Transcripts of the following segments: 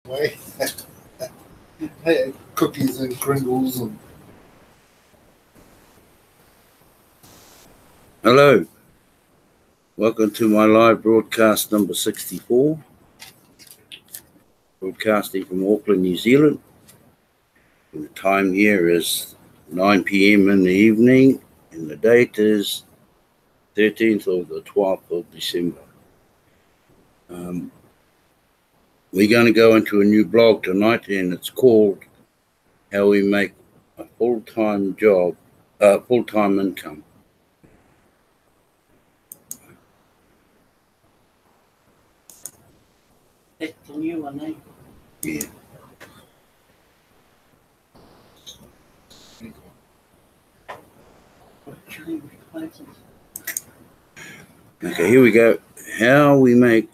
way. Hey, cookies and Pringles and Hello, welcome to my live broadcast number 64, broadcasting from Auckland, New Zealand. And the time here is 9 p.m. in the evening, and the date is 13th of the 12th of December. We're going to go into a new blog tonight, and it's called How We Make a Full-Time Income. That's the new one, eh? Yeah. Okay, here we go. How we make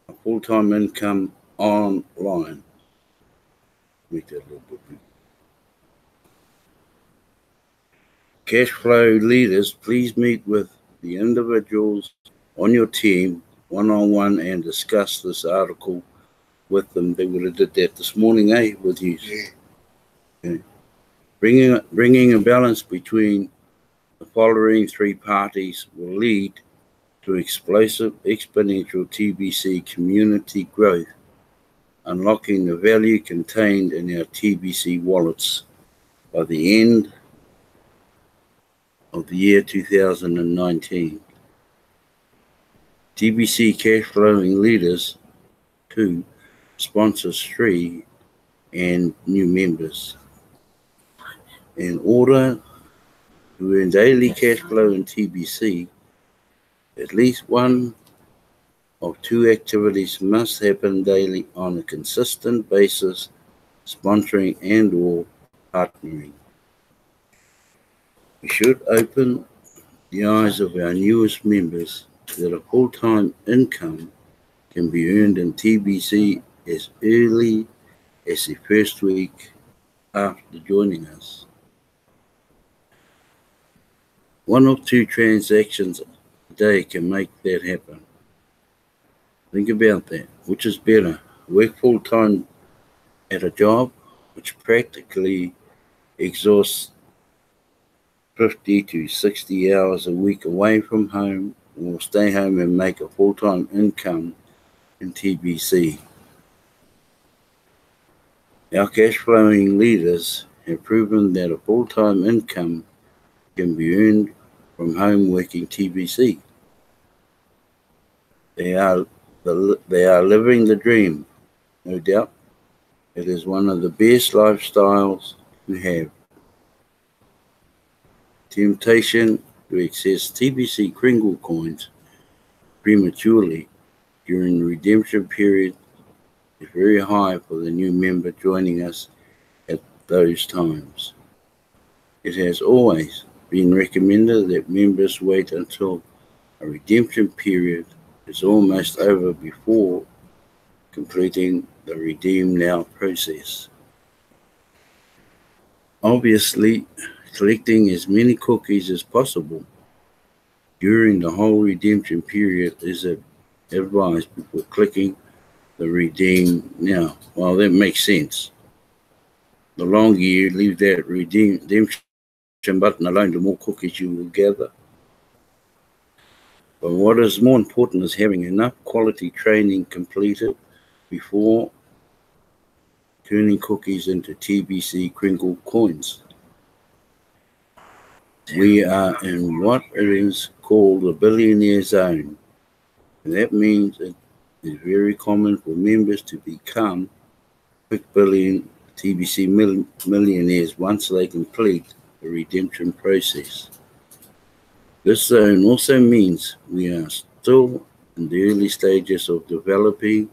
a full-time income online. Make that a little bit bigger. Cash flow leaders, please meet with the individuals on your team one-on-one and discuss this article with them. They would have did that this morning, with you. yeah. Okay. Bringing a balance between the following three parties will lead to explosive exponential TBC community growth, unlocking the value contained in our TBC wallets by the end of the year 2019. TBC cash flowing leaders 2 sponsors 3 and new members. In order to earn daily cash flow in TBC, at least one of 2 activities must happen daily on a consistent basis, sponsoring and or partnering. We should open the eyes of our newest members that a full-time income can be earned in TBC as early as the first week after joining us. 1 or 2 transactions a day can make that happen. Think about that. Which is better? Work full-time at a job which practically exhausts 50 to 60 hours a week away from home, or stay home and make a full-time income in TBC. Our cash flowing leaders have proven that a full-time income can be earned from home working TBC. They are living the dream, no doubt. It is one of the best lifestyles to have. Temptation to access TBC Kringle coins prematurely during the redemption period is very high for the new member joining us at those times. It has always been recommended that members wait until a redemption period is almost over before completing the Redeem Now process. Obviously, collecting as many cookies as possible during the whole redemption period is advised before clicking the Redeem Now. Well, that makes sense. The longer you leave that redemption button alone, the more cookies you will gather. But what is more important is having enough quality training completed before turning cookies into TBC Kringle coins. We are in what is called the billionaire zone, and that means it is very common for members to become quick billion TBC millionaires once they complete the redemption process. This zone also means we are still in the early stages of developing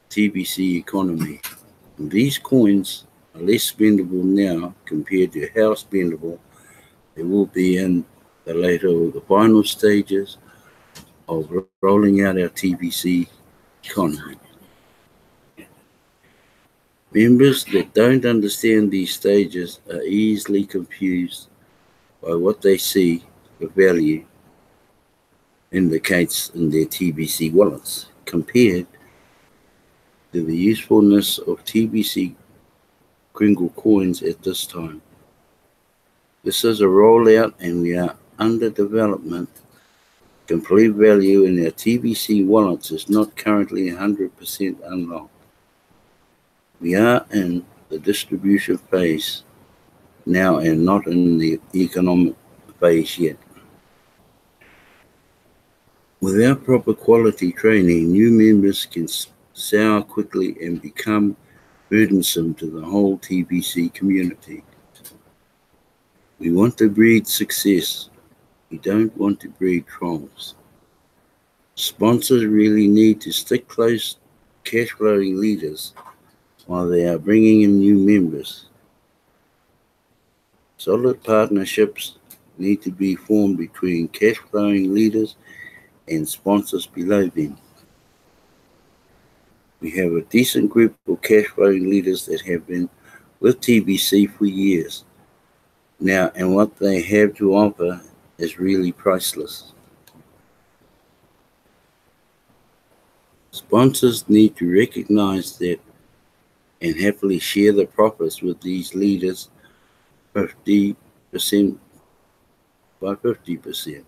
TBC economy. And these coins are less spendable now compared to how spendable they will be in the later or the final stages of rolling out our TBC economy. Members that don't understand these stages are easily confused by what they see the value indicates in their TBC wallets compared to the usefulness of TBC Kringle coins at this time. This is a rollout and we are under development. Complete value in our TBC wallets is not currently 100% unlocked. We are in the distribution phase now and not in the economic phase yet. Without proper quality training, new members can sour quickly and become burdensome to the whole TBC community. We want to breed success. We don't want to breed trolls. Sponsors really need to stick close cash flowing leaders while they are bringing in new members. Solid partnerships need to be formed between cash flowing leaders and sponsors below them. We have a decent group of cash flowing leaders that have been with TBC for years now, and what they have to offer is really priceless. Sponsors need to recognize that and happily share the profits with these leaders 50% by 50%.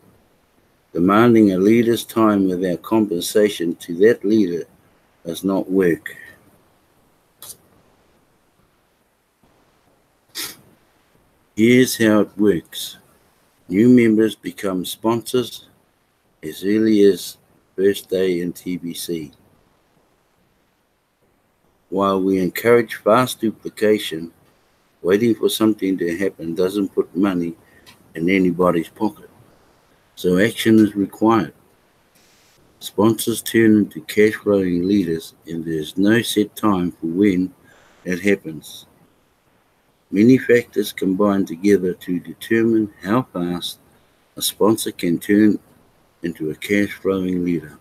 Demanding a leader's time without compensation to that leader does not work. Here's how it works. New members become sponsors as early as first day in TBC. While we encourage fast duplication, waiting for something to happen doesn't put money in anybody's pocket. So action is required. Sponsors turn into cash flowing leaders and there's no set time for when it happens. Many factors combine together to determine how fast a sponsor can turn into a cash flowing leader.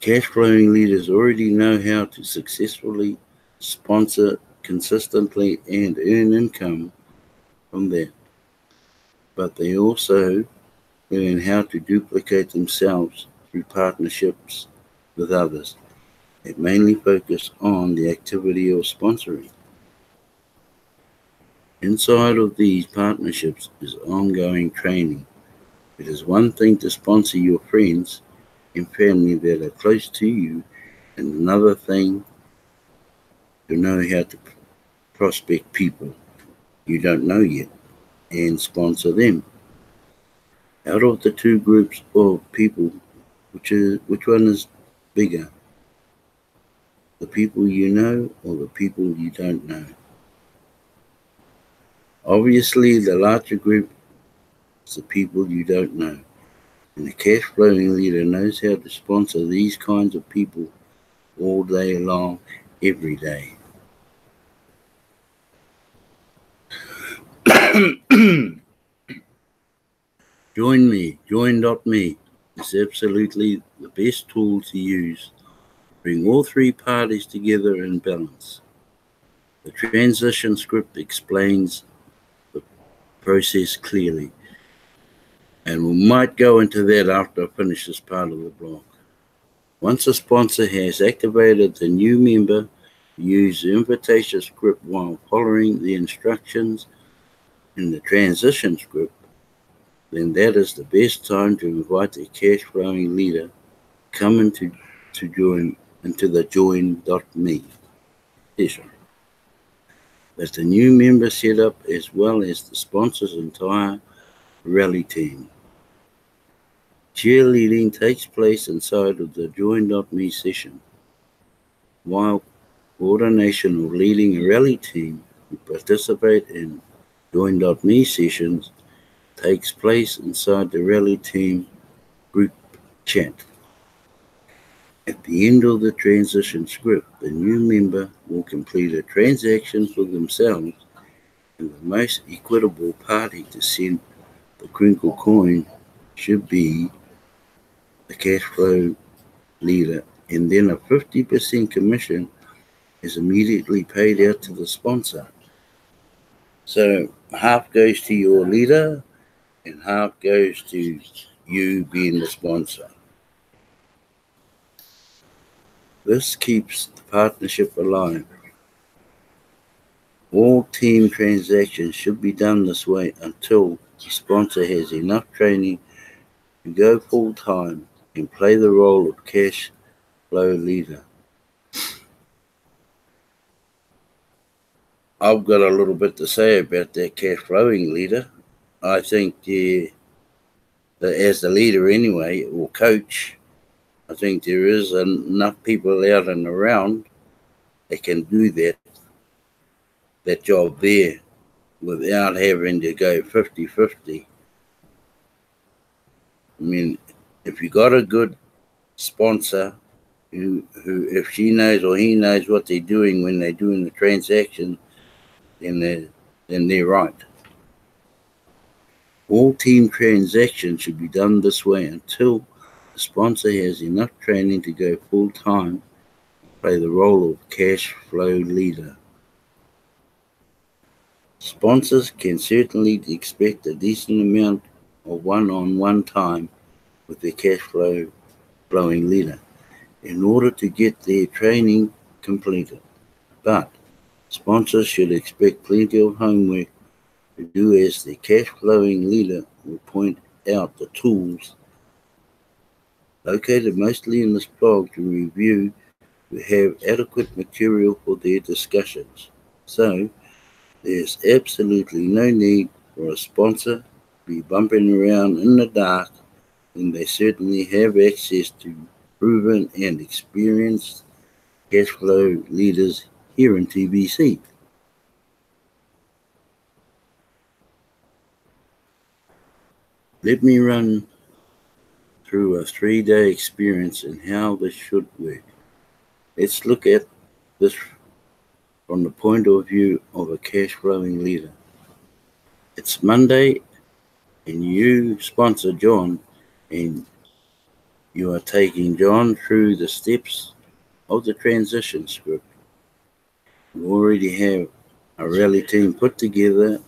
Cash flowing leaders already know how to successfully sponsor consistently and earn income from that. But they also learn how to duplicate themselves through partnerships with others that mainly focus on the activity of sponsoring. Inside of these partnerships is ongoing training. It is one thing to sponsor your friends and family that are close to you, and another thing to know how to prospect people you don't know yet and sponsor them. Out of the two groups of people, which one is bigger? The people you know or the people you don't know? Obviously, the larger group is the people you don't know. And the cash flowing leader knows how to sponsor these kinds of people all day long, every day. Join.me is absolutely the best tool to use. Bring all three parties together in balance. The transition script explains the process clearly, and we might go into that after I finish this part of the blog. Once a sponsor has activated the new member, use the invitation script while following the instructions in the transition script, then that is the best time to invite the cash flowing leader come to join into the join.me session. That's the new member setup as well as the sponsor's entire rally team. Cheerleading takes place inside of the join.me session. While coordination of leading a rally team who participate in join.me sessions takes place inside the rally team group chat. At the end of the transition script, the new member will complete a transaction for themselves, and the most equitable party to send the crinkle coin should be the cash flow leader, and then a 50% commission is immediately paid out to the sponsor. So half goes to your leader and half goes to you being the sponsor. This keeps the partnership alive. All team transactions should be done this way until the sponsor has enough training to go full-time and play the role of cash flow leader. I've got a little bit to say about that cash flowing leader. I think that as the leader anyway, or coach, I think there is enough people out and around that can do that job there without having to go 50-50. I mean, if you got a good sponsor who if she knows or he knows what they're doing when they're doing the transaction, then they're right. All team transactions should be done this way until the sponsor has enough training to go full-time, play the role of cash flow leader. Sponsors can certainly expect a decent amount of one-on-one time with their cash flowing leader in order to get their training completed. But sponsors should expect plenty of homework to do, as the cash flowing leader will point out the tools located mostly in this blog to review to have adequate material for their discussions. So there's absolutely no need for a sponsor to be bumping around in the dark when they certainly have access to proven and experienced cash flow leaders here in TBC. Let me run through a 3-day experience and how this should work. Let's look at this from the point of view of a cash flowing leader. It's Monday and you sponsor John, and you are taking John through the steps of the transition script. You already have a rally team put together.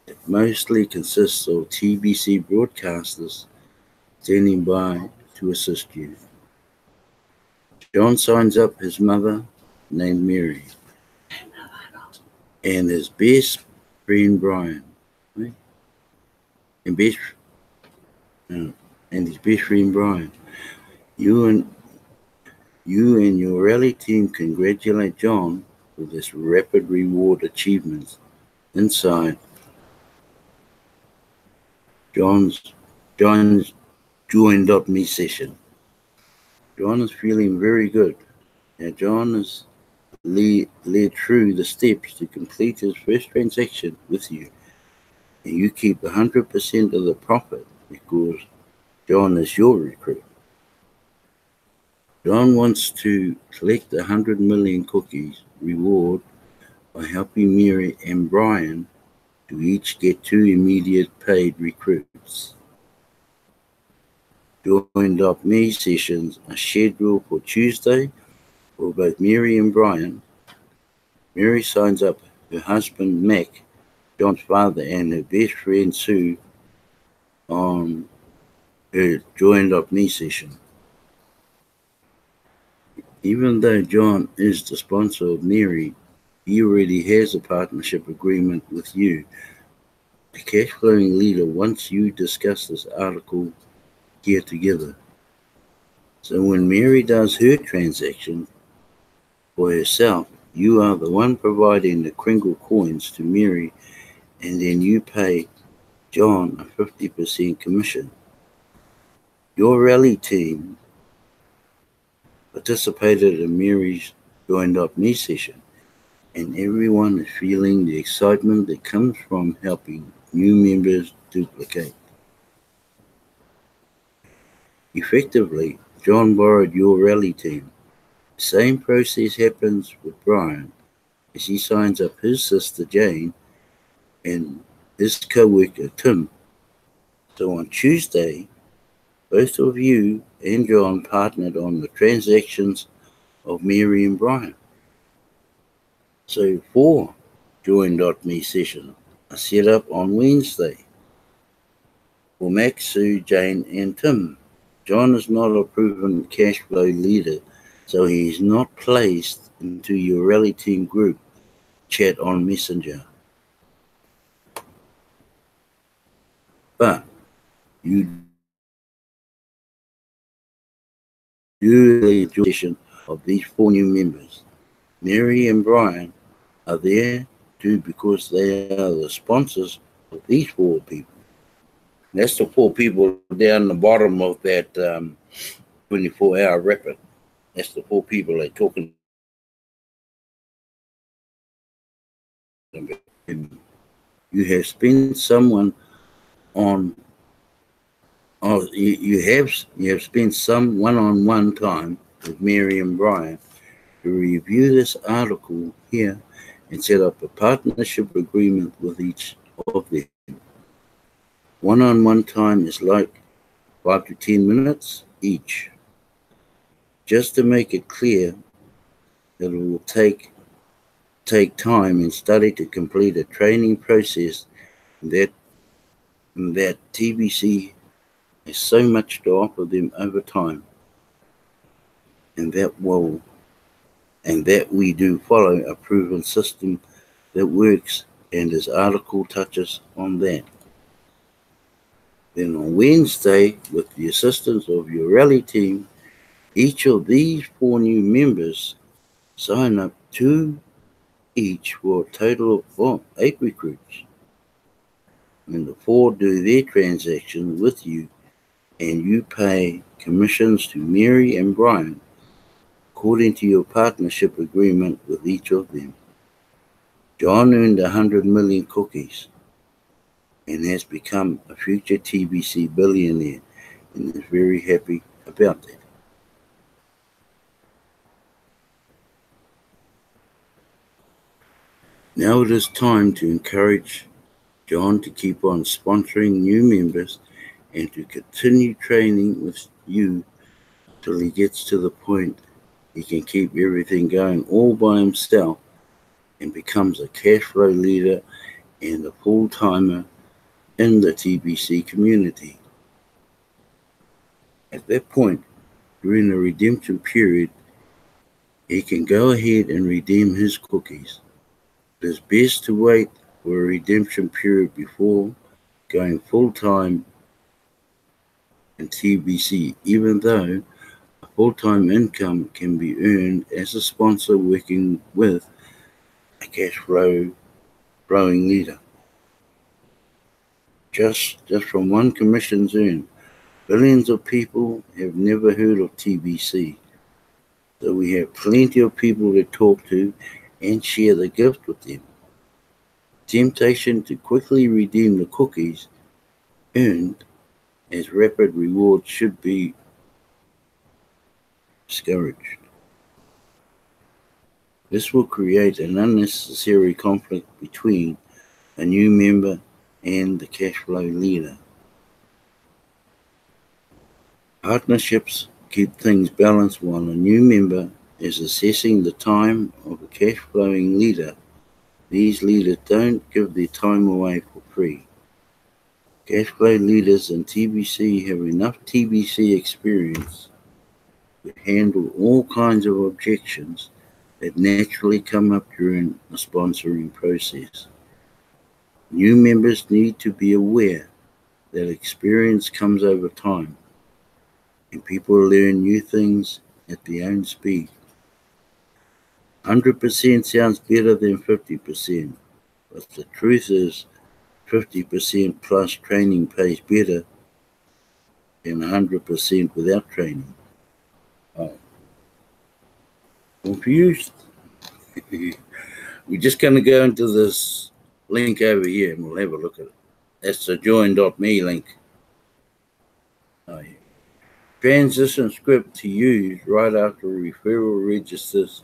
It mostly consists of TBC broadcasters standing by to assist you. John signs up his mother, named Mary, and his best friend Brian, right? and his best friend Brian. You and your rally team congratulate John for this rapid reward achievement inside John's join.me session. John is feeling very good. Now John is led through the steps to complete his first transaction with you, and you keep 100% of the profit because John is your recruit. John wants to collect 100 million cookies reward by helping Mary and Brian to each get 2 immediate paid recruits. Join.me sessions are scheduled for Tuesday for both Mary and Brian. Mary signs up her husband Mac, John's father, and her best friend Sue on her Join.me session. Even though John is the sponsor of Mary, he already has a partnership agreement with you. The cash flowing leader wants you to discuss this article here together. So when Mary does her transaction for herself, you are the one providing the Kringle coins to Mary, and then you pay John a 50% commission. Your rally team participated in Mary's Join.me session, and everyone is feeling the excitement that comes from helping new members duplicate. Effectively, John borrowed your rally team. The same process happens with Brian as he signs up his sister Jane and his co-worker Tim. So on Tuesday, both of you and John partnered on the transactions of Mary and Brian. So 4 Join.me sessions are set up on Wednesday for Max, Sue, Jane, and Tim. John is not a proven cash flow leader, so he is not placed into your rally team group chat on Messenger. But you do enjoy the session of these 4 new members. Mary and Brian are there too because they are the sponsors of these 4 people. That's the 4 people down the bottom of that 24-hour rapid. That's the 4 people they're talking about. You have spent someone on, you have spent some one-on-one time with Mary and Brian to review this article here and set up a partnership agreement with each of them. One-on-one time is like 5 to 10 minutes each. Just to make it clear that it will take time and study to complete a training process that TBC has so much to offer them over time, and that we do follow a proven system that works, and this article touches on that. Then on Wednesday, with the assistance of your rally team, each of these 4 new members sign up 2 each for a total of 8 recruits. And the 4 do their transaction with you, and you pay commissions to Mary and Brian according to your partnership agreement with each of them. John earned 100 million cookies and has become a future TBC billionaire, and is very happy about that. Now it is time to encourage John to keep on sponsoring new members and to continue training with you till he gets to the point he can keep everything going all by himself and becomes a cash flow leader and a full-timer in the TBC community. At that point, during the redemption period, he can go ahead and redeem his cookies. It is best to wait for a redemption period before going full-time in TBC, even though a full-time income can be earned as a sponsor working with a cash flowing leader. Just from one commission's earned, billions of people have never heard of TBC, so we have plenty of people to talk to and share the gift with them. Temptation to quickly redeem the cookies earned as rapid rewards should be discouraged. This will create an unnecessary conflict between a new member and the cash flow leader. Partnerships keep things balanced while a new member is assessing the time of a cash flowing leader. These leaders don't give their time away for free. Cash flow leaders in TBC have enough TBC experience to handle all kinds of objections that naturally come up during the sponsoring process. New members need to be aware that experience comes over time, and people learn new things at their own speed. 100% sounds better than 50%, but the truth is 50% plus training pays better than 100% without training. Oh. Confused? We're just going to go into this link over here and we'll have a look at it. That's the join.me link. Oh, yeah. Transition script to use right after referral registers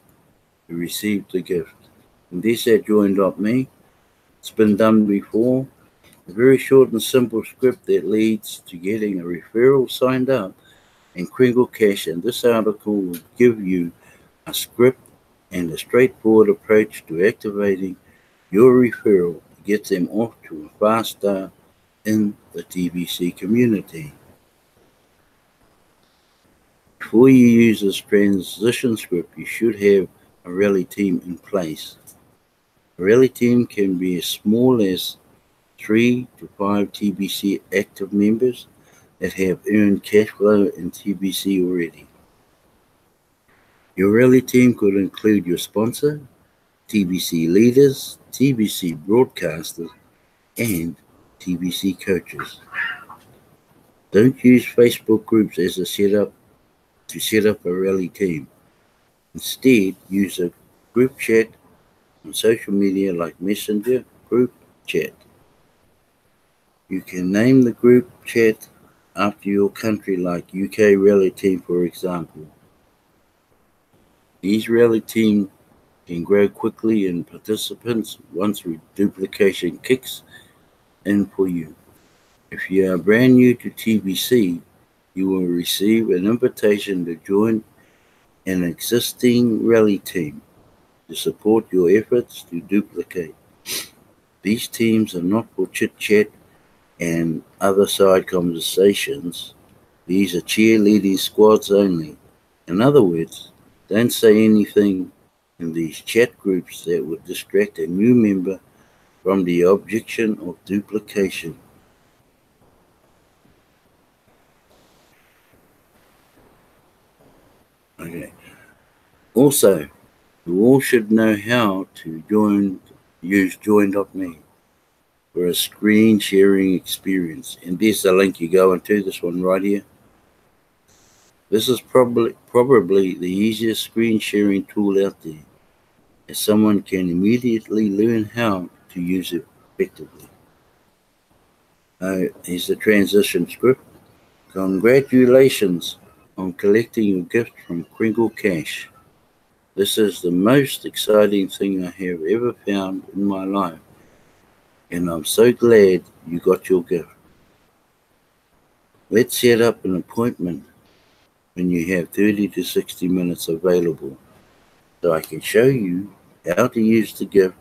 to receive the gift. And this at join.me. It's been done before. A very short and simple script that leads to getting a referral signed up and Kringle Cash. And this article will give you a script and a straightforward approach to activating your referral to get them off to a fast start in the TBC community. Before you use this transition script, you should have a rally team in place. A rally team can be as small as 3 to 5 TBC active members that have earned cash flow in TBC already. Your rally team could include your sponsor, TBC leaders, TBC broadcasters, and TBC coaches. Don't use Facebook groups as a setup to set up a rally team. Instead, use a group chat on social media like Messenger group chat. You can name the group chat after your country like UK rally team, for example. These rally teams can grow quickly in participants once duplication kicks in for you. If you are brand new to TBC, you will receive an invitation to join an existing rally team to support your efforts to duplicate. These teams are not for chit-chat and other side conversations. These are cheerleading squads only. In other words, don't say anything in these chat groups that would distract a new member from the objection of duplication. Okay. Also, you all should know how to use Join.me for a screen sharing experience. And there's the link you go into, this one right here. This is probably the easiest screen sharing tool out there, as someone can immediately learn how to use it effectively. Here's the transition script. Congratulations on collecting your gift from Kringle Cash. This is the most exciting thing I have ever found in my life, and I'm so glad you got your gift. Let's set up an appointment when you have 30 to 60 minutes available so I can show you how to use the gift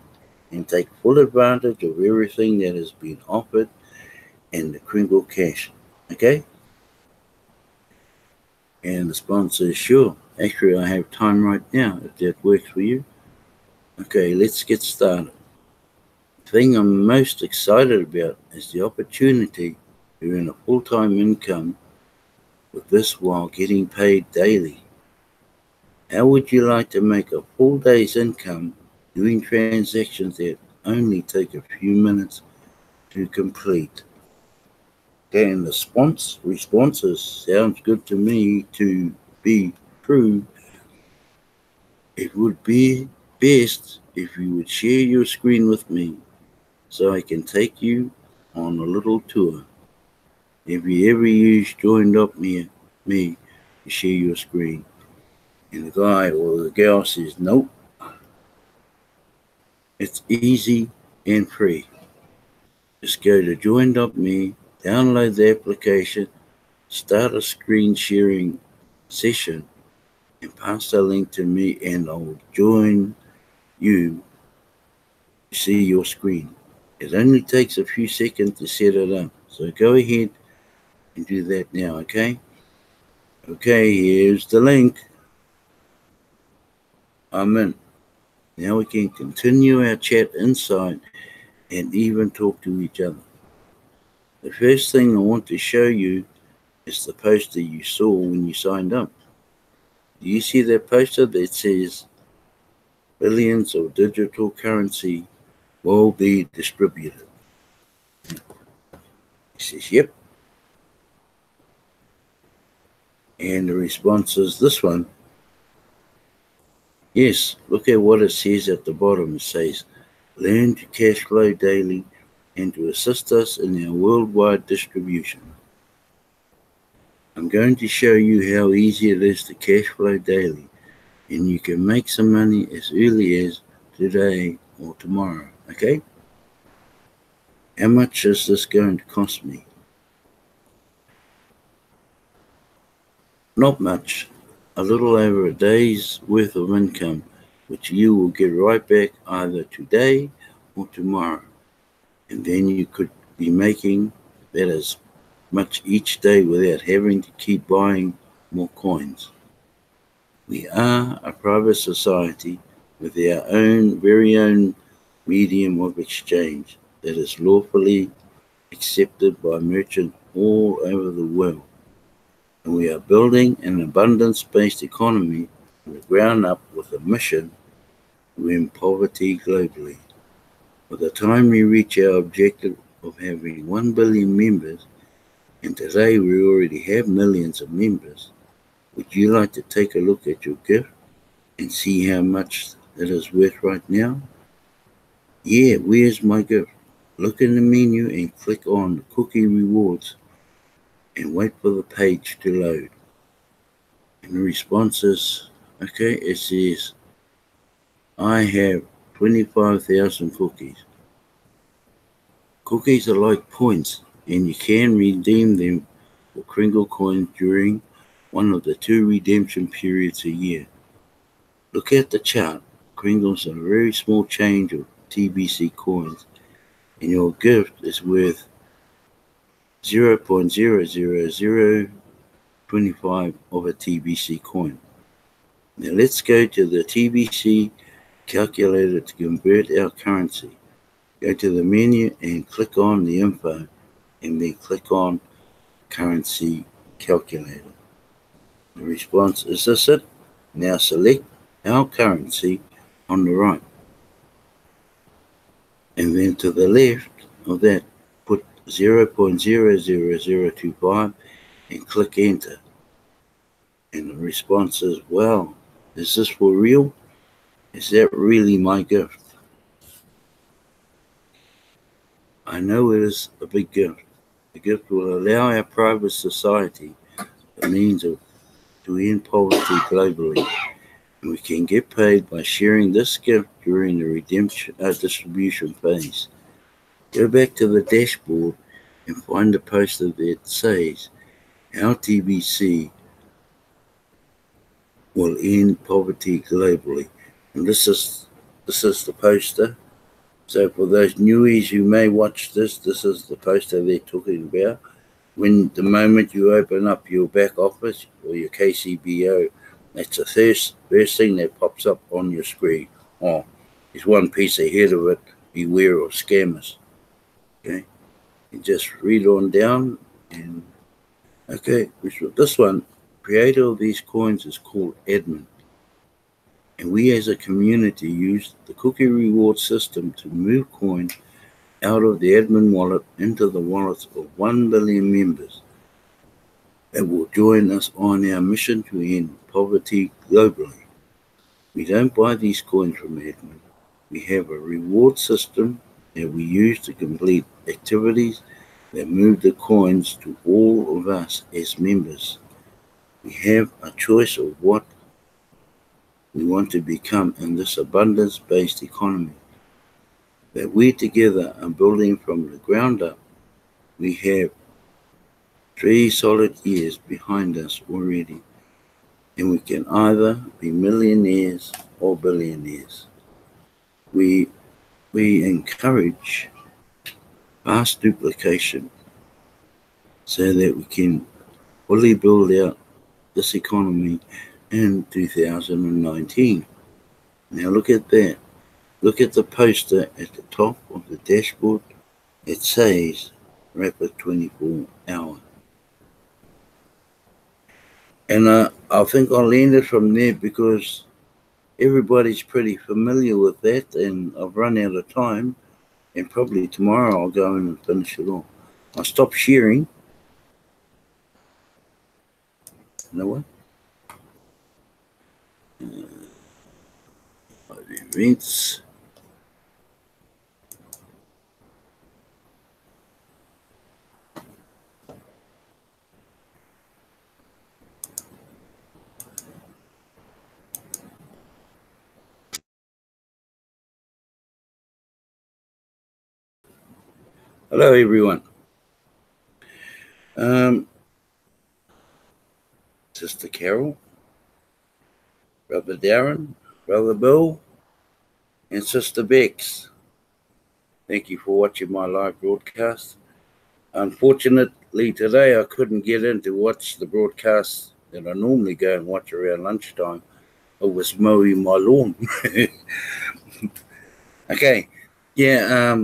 and take full advantage of everything that has been offered in the Kringle Cash. Okay? And the sponsor is sure. Actually, I have time right now if that works for you. Okay, let's get started. The thing I'm most excited about is the opportunity to earn a full-time income with this while getting paid daily. How would you like to make a full day's income doing transactions that only take a few minutes to complete? Okay, and the responses sounds good to me to be true. It would be best if you would share your screen with me so I can take you on a little tour. Have you ever used Join.me to share your screen? And the guy or the girl says, nope. It's easy and free. Just go to Join.me, download the application, start a screen sharing session, and pass the link to me, and I'll join you to see your screen. It only takes a few seconds to set it up, so go ahead and do that now, okay? Okay, here's the link. I'm in. Now we can continue our chat inside and even talk to each other. The first thing I want to show you is the poster you saw when you signed up. Do you see that poster that says billions of digital currency will be distributed? He says, yep. And the response is this one. Yes, look at what it says at the bottom. It says, learn to cash flow daily and to assist us in our worldwide distribution. I'm going to show you how easy it is to cash flow daily, and you can make some money as early as today or tomorrow, okay? How much is this going to cost me? Not much. A little over a day's worth of income, which you will get right back either today or tomorrow. And then you could be making that as much each day without having to keep buying more coins. We are a private society with our very own medium of exchange that is lawfully accepted by merchants all over the world. And we are building an abundance-based economy from the ground up with a mission to end poverty globally. By the time we reach our objective of having 1 billion members, and today we already have millions of members, would you like to take a look at your gift and see how much it is worth right now? Yeah, where's my gift? Look in the menu and click on Cookie Rewards and wait for the page to load. And the response is, okay, it says, I have 25,000 cookies. Cookies are like points, and you can redeem them for Kringle coins during one of the 2 redemption periods a year. Look at the chart. Kringles are a very small change of TBC coins, and your gift is worth 0.00025 of a TBC coin. Now let's go to the TBC calculator to convert our currency. Go to the menu and click on the info, and then click on currency calculator. The response is this it? Now select our currency on the right. And then to the left of that, put 0.00025 and click enter. And the response is, well, is this for real? Is that really my gift? I know it is a big gift. The gift will allow our private society the means to end poverty globally. And we can get paid by sharing this gift during the distribution phase. Go back to the dashboard and find the poster that says, our TBC will end poverty globally. And this is the poster. So for those newies who may watch this is the poster they're talking about. When the moment you open up your back office or your KCBO, that's the first thing that pops up on your screen. Oh, there's one piece ahead of it. Beware of scammers. Okay, you just read on down, and okay, this one, creator of these coins is called Edmund. And we as a community use the cookie reward system to move coins out of the admin wallet into the wallets of 1 billion members that will join us on our mission to end poverty globally. We don't buy these coins from admin. We have a reward system that we use to complete activities that move the coins to all of us as members. We have a choice of what we want to become in this abundance-based economy that we together are building from the ground up. We have 3 solid years behind us already, and we can either be millionaires or billionaires. We encourage fast duplication so that we can fully build out this economy in 2019. Now look at that. Look at the poster at the top of the dashboard. It says Rapid 24 Hour. And I think I'll end it from there because everybody's pretty familiar with that, and I've run out of time, and probably tomorrow I'll go in and finish it off. I'll stop sharing. You know what? Events. Hello, everyone. Sister Carol, Brother Darren, Brother Bill, and Sister Bex. Thank you for watching my live broadcast. Unfortunately, today I couldn't get in to watch the broadcast that I normally go and watch around lunchtime I was mowing my lawn. Okay, yeah,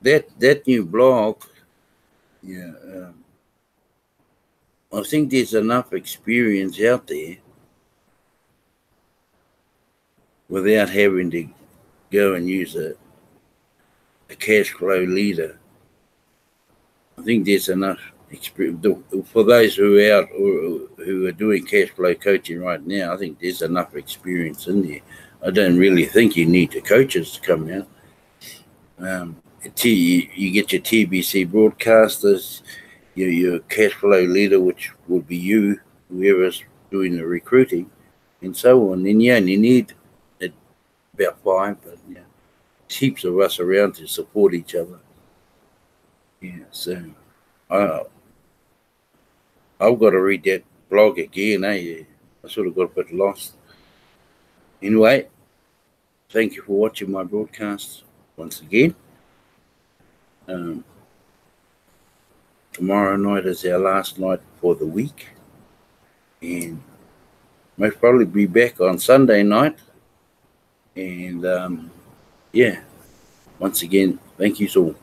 that new blog, yeah, I think there's enough experience out there without having to go and use a cash flow leader. I think there's enough experience for those who are out or who are doing cash flow coaching right now. I think there's enough experience in there. I don't really think you need the coaches to come out. You get your TBC broadcasters, your cash flow leader, which would be you, whoever's doing the recruiting, and so on. And you only need about 5, but yeah, heaps of us around to support each other. Yeah, so I've got to read that blog again. I sort of got a bit lost. Anyway, thank you for watching my broadcast once again. Tomorrow night is our last night for the week, and most probably be back on Sunday night. And yeah, once again, thank you all.